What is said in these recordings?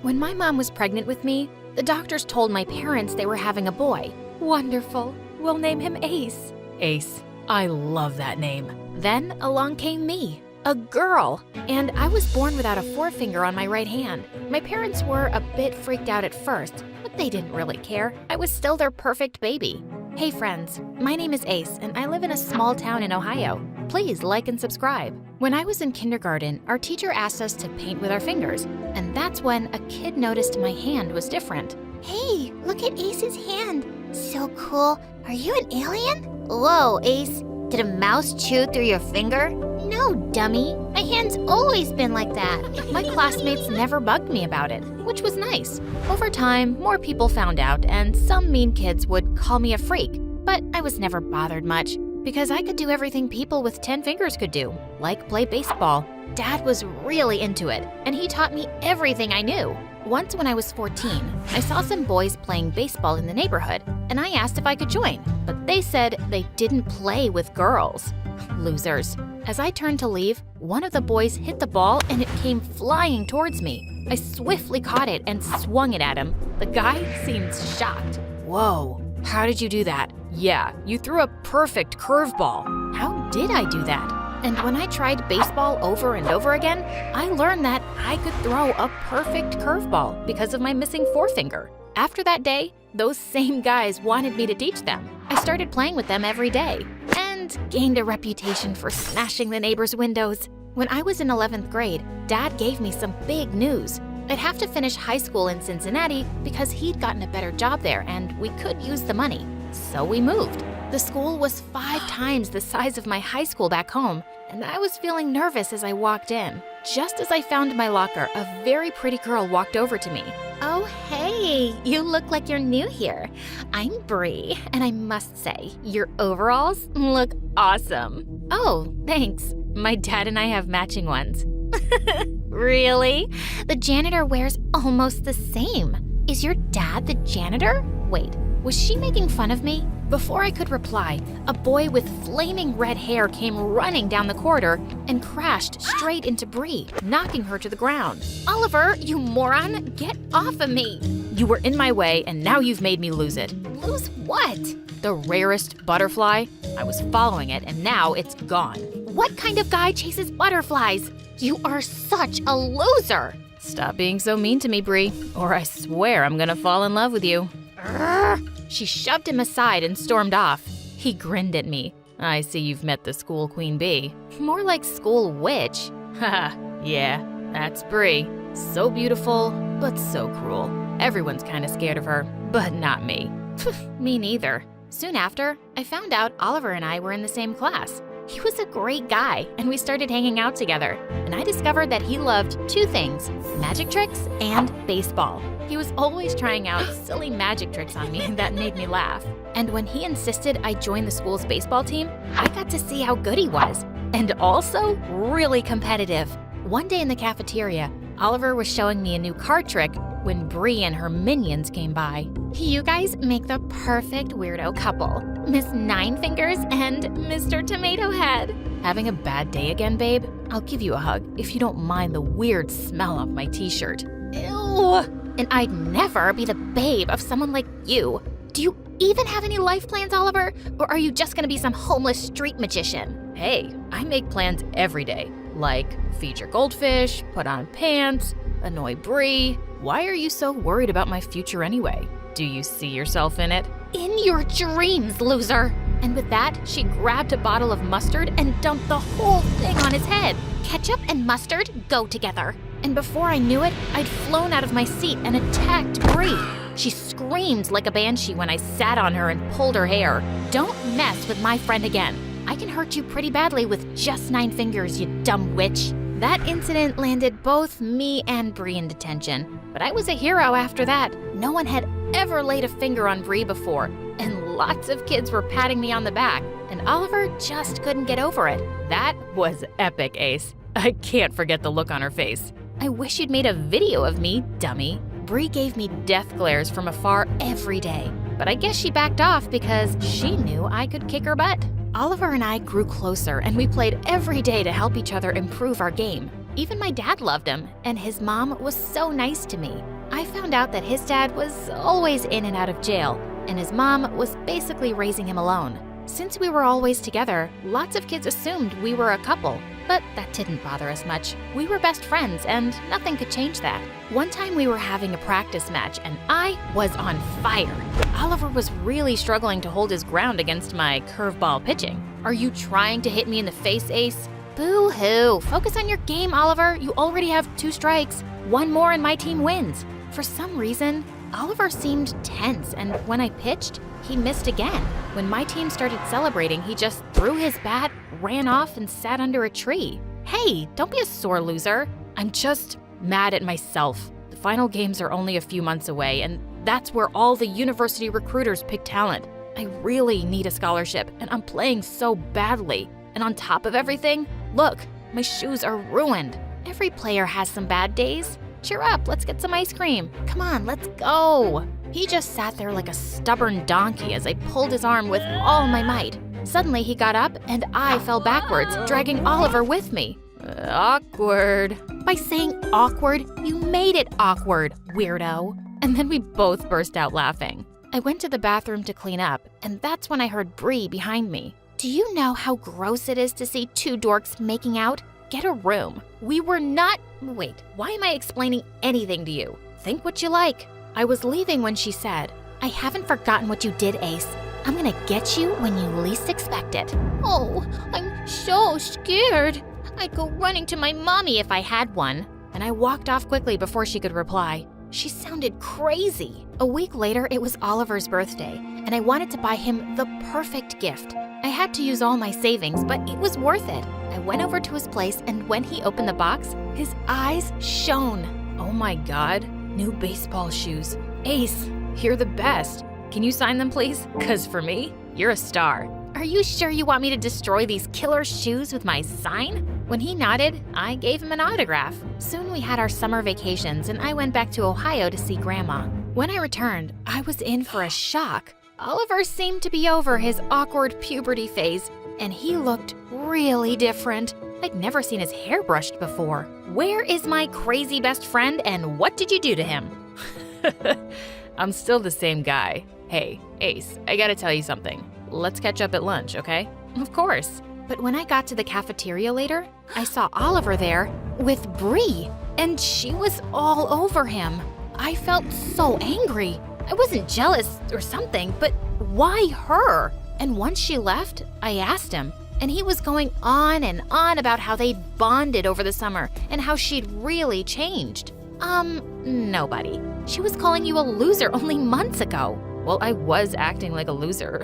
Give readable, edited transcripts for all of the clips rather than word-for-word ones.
When my mom was pregnant with me, the doctors told my parents they were having a boy. Wonderful. We'll name him Ace. Ace. I love that name. Then along came me, a girl, and I was born without a forefinger on my right hand. My parents were a bit freaked out at first, but they didn't really care. I was still their perfect baby. Hey friends, my name is Ace, and I live in a small town in Ohio. Please like and subscribe. When I was in kindergarten, our teacher asked us to paint with our fingers, and that's when a kid noticed my hand was different. Hey, look at Ace's hand. So cool. Are you an alien? Whoa, Ace. Did a mouse chew through your finger? No, dummy. My hand's always been like that. My classmates never bugged me about it, which was nice. Over time, more people found out, and some mean kids would call me a freak, but I was never bothered much because I could do everything people with 10 fingers could do, like play baseball. Dad was really into it, and he taught me everything I knew. Once when I was 14, I saw some boys playing baseball in the neighborhood, and I asked if I could join, but they said they didn't play with girls. Losers. As I turned to leave, one of the boys hit the ball and it came flying towards me. I swiftly caught it and swung it at him. The guy seemed shocked. Whoa, how did you do that? Yeah, you threw a perfect curveball. How did I do that? And when I tried baseball over and over again, I learned that I could throw a perfect curveball because of my missing forefinger. After that day, those same guys wanted me to teach them. I started playing with them every day and gained a reputation for smashing the neighbors' windows. When I was in 11th grade, Dad gave me some big news. I'd have to finish high school in Cincinnati because he'd gotten a better job there and we could use the money. So we moved. The school was 5 times the size of my high school back home, and I was feeling nervous as I walked in. Just as I found my locker, a very pretty girl walked over to me. Oh, hey, you look like you're new here. I'm Bree, and I must say, your overalls look awesome. Oh, thanks. My dad and I have matching ones. Really? The janitor wears almost the same. Is your dad the janitor? Wait, was she making fun of me? Before I could reply, a boy with flaming red hair came running down the corridor and crashed straight into Bree, knocking her to the ground. Oliver, you moron, get off of me. You were in my way and now you've made me lose it. Lose what? The rarest butterfly. I was following it and now it's gone. What kind of guy chases butterflies? You are such a loser. Stop being so mean to me, Bree, or I swear I'm gonna fall in love with you. She shoved him aside and stormed off. He grinned at me. I see you've met the school queen bee. More like school witch. Haha, yeah, that's Bree. So beautiful, but so cruel. Everyone's kinda scared of her, but not me. Me neither. Soon after, I found out Oliver and I were in the same class. He was a great guy, and we started hanging out together. And I discovered that he loved 2 things, magic tricks and baseball. He was always trying out silly magic tricks on me that made me laugh. And when he insisted I join the school's baseball team, I got to see how good he was. And also really competitive. One day in the cafeteria, Oliver was showing me a new card trick when Bree and her minions came by. You guys make the perfect weirdo couple. Miss Nine Fingers and Mr. Tomato Head. Having a bad day again, babe? I'll give you a hug if you don't mind the weird smell off my t-shirt. Ew! And I'd never be the babe of someone like you. Do you even have any life plans, Oliver? Or are you just gonna be some homeless street magician? Hey, I make plans every day. Like feed your goldfish, put on pants, annoy Bree. Why are you so worried about my future anyway? Do you see yourself in it? In your dreams, loser! And with that, she grabbed a bottle of mustard and dumped the whole thing on his head. Ketchup and mustard go together. And before I knew it, I'd flown out of my seat and attacked Bree. She screamed like a banshee when I sat on her and pulled her hair. Don't mess with my friend again. I can hurt you pretty badly with just 9 fingers, you dumb witch. That incident landed both me and Bree in detention. But I was a hero after that. No one had ever laid a finger on Bree before, and lots of kids were patting me on the back, and Oliver just couldn't get over it. That was epic, Ace. I can't forget the look on her face. I wish you'd made a video of me, dummy. Bree gave me death glares from afar every day, but I guess she backed off because she knew I could kick her butt. Oliver and I grew closer, and we played every day to help each other improve our game. Even my dad loved him, and his mom was so nice to me. I found out that his dad was always in and out of jail, and his mom was basically raising him alone. Since we were always together, lots of kids assumed we were a couple, but that didn't bother us much. We were best friends, and nothing could change that. One time we were having a practice match, and I was on fire. Oliver was really struggling to hold his ground against my curveball pitching. "Are you trying to hit me in the face, Ace?" "Boo-hoo. Focus on your game, Oliver. You already have 2 strikes. 1 more and my team wins." For some reason, Oliver seemed tense, and when I pitched, he missed again. When my team started celebrating, he just threw his bat, ran off, and sat under a tree. Hey, don't be a sore loser. I'm just mad at myself. The final games are only a few months away, and that's where all the university recruiters pick talent. I really need a scholarship, and I'm playing so badly. And on top of everything, look, my shoes are ruined. Every player has some bad days. Cheer up, let's get some ice cream. Come on, let's go. He just sat there like a stubborn donkey as I pulled his arm with all my might. Suddenly he got up and I fell backwards, dragging Oliver with me. Awkward. By saying awkward, you made it awkward, weirdo. And then we both burst out laughing. I went to the bathroom to clean up, and that's when I heard Bree behind me. "Do you know how gross it is to see 2 dorks making out? Get a room. We were not— Wait, why am I explaining anything to you? Think what you like." I was leaving when she said, "I haven't forgotten what you did, Ace. I'm gonna get you when you least expect it." "Oh, I'm so scared. I'd go running to my mommy if I had one." And I walked off quickly before she could reply. She sounded crazy. A week later, it was Oliver's birthday, and I wanted to buy him the perfect gift. I had to use all my savings, but it was worth it. I went over to his place, and when he opened the box, his eyes shone. Oh my God, new baseball shoes. Ace, you're the best. Can you sign them, please? 'Cause for me, you're a star. Are you sure you want me to destroy these killer shoes with my sign? When he nodded, I gave him an autograph. Soon we had our summer vacations, and I went back to Ohio to see Grandma. When I returned, I was in for a shock. Oliver seemed to be over his awkward puberty phase, and he looked really different. I'd never seen his hair brushed before. Where is my crazy best friend, and what did you do to him? I'm still the same guy. Hey, Ace, I gotta tell you something. Let's catch up at lunch, okay? Of course. But when I got to the cafeteria later, I saw Oliver there with Bree, and she was all over him. I felt so angry. I wasn't jealous or something, but why her? And once she left, I asked him, and he was going on and on about how they'd bonded over the summer and how she'd really changed. Nobody. She was calling you a loser only months ago. Well, I was acting like a loser.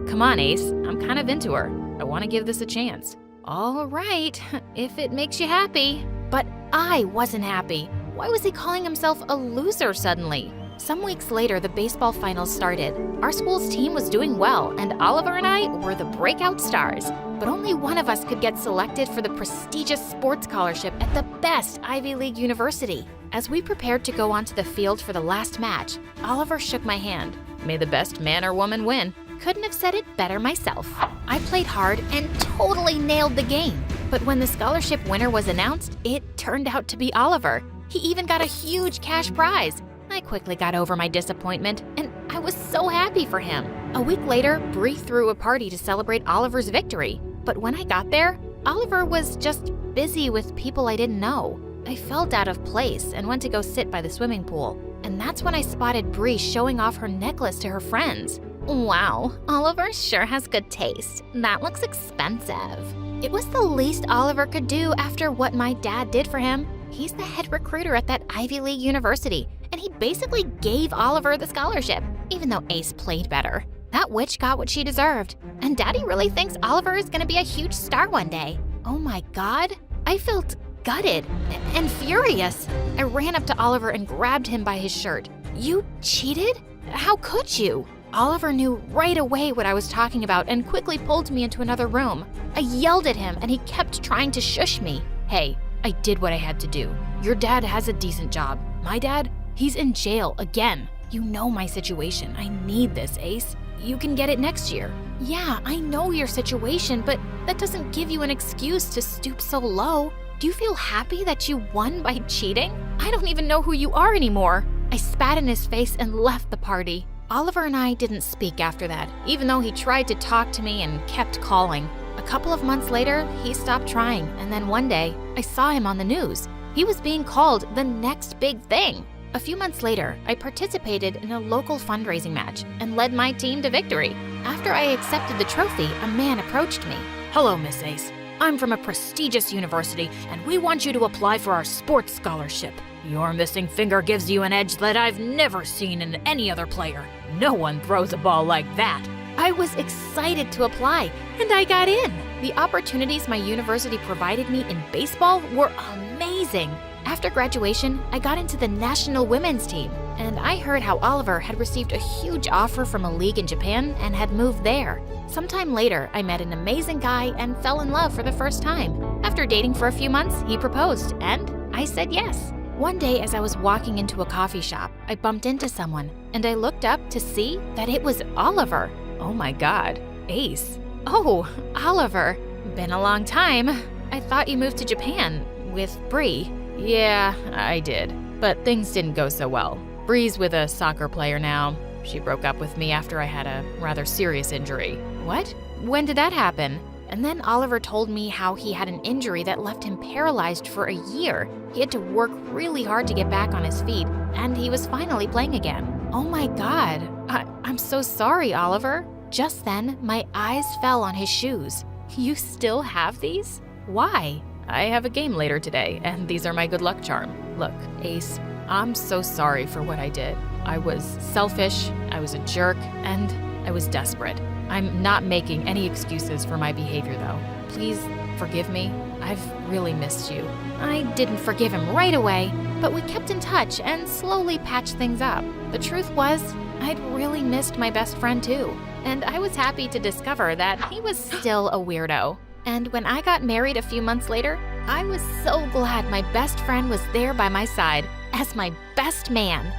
Come on, Ace, I'm kind of into her. I want to give this a chance. All right, if it makes you happy. But I wasn't happy. Why was he calling himself a loser suddenly? Some weeks later, the baseball finals started. Our school's team was doing well, and Oliver and I were the breakout stars. But only one of us could get selected for the prestigious sports scholarship at the best Ivy League university. As we prepared to go onto the field for the last match, Oliver shook my hand. May the best man or woman win. Couldn't have said it better myself. I played hard and totally nailed the game. But when the scholarship winner was announced, it turned out to be Oliver. He even got a huge cash prize. I quickly got over my disappointment, and I was so happy for him. A week later, Bree threw a party to celebrate Oliver's victory. But when I got there, Oliver was just busy with people I didn't know. I felt out of place and went to go sit by the swimming pool. And that's when I spotted Bree showing off her necklace to her friends. Wow, Oliver sure has good taste. That looks expensive. It was the least Oliver could do after what my dad did for him. He's the head recruiter at that Ivy League university, and he basically gave Oliver the scholarship, even though Ace played better. That witch got what she deserved, and Daddy really thinks Oliver is gonna be a huge star one day. Oh my God, I felt gutted and furious. I ran up to Oliver and grabbed him by his shirt. You cheated? How could you? Oliver knew right away what I was talking about and quickly pulled me into another room. I yelled at him and he kept trying to shush me. Hey, I did what I had to do. Your dad has a decent job. My dad, he's in jail again. You know my situation. I need this, Ace. You can get it next year. Yeah, I know your situation, but that doesn't give you an excuse to stoop so low. Do you feel happy that you won by cheating? I don't even know who you are anymore." I spat in his face and left the party. Oliver and I didn't speak after that, even though he tried to talk to me and kept calling. A couple of months later, he stopped trying, and then one day, I saw him on the news. He was being called the next big thing. A few months later, I participated in a local fundraising match and led my team to victory. After I accepted the trophy, a man approached me. "Hello, Miss Ace. I'm from a prestigious university, and we want you to apply for our sports scholarship. Your missing finger gives you an edge that I've never seen in any other player. No one throws a ball like that." I was excited to apply, and I got in. The opportunities my university provided me in baseball were amazing. After graduation, I got into the national women's team, and I heard how Oliver had received a huge offer from a league in Japan and had moved there. Sometime later, I met an amazing guy and fell in love for the first time. After dating for a few months, he proposed, and I said yes. One day, as I was walking into a coffee shop, I bumped into someone, and I looked up to see that it was Oliver. Oh my God, Ace. Oh, Oliver. Been a long time. I thought you moved to Japan with Bree. Yeah, I did. But things didn't go so well. Bree's with a soccer player now. She broke up with me after I had a rather serious injury. What? When did that happen? And then Oliver told me how he had an injury that left him paralyzed for a year. He had to work really hard to get back on his feet, and he was finally playing again. Oh my God. I'm so sorry, Oliver. Just then, my eyes fell on his shoes. You still have these? Why? I have a game later today, and these are my good luck charm. Look, Ace, I'm so sorry for what I did. I was selfish, I was a jerk, and I was desperate. I'm not making any excuses for my behavior, though. Please forgive me. I've really missed you. I didn't forgive him right away, but we kept in touch and slowly patched things up. The truth was, I'd really missed my best friend too, and I was happy to discover that he was still a weirdo. And when I got married a few months later, I was so glad my best friend was there by my side as my best man.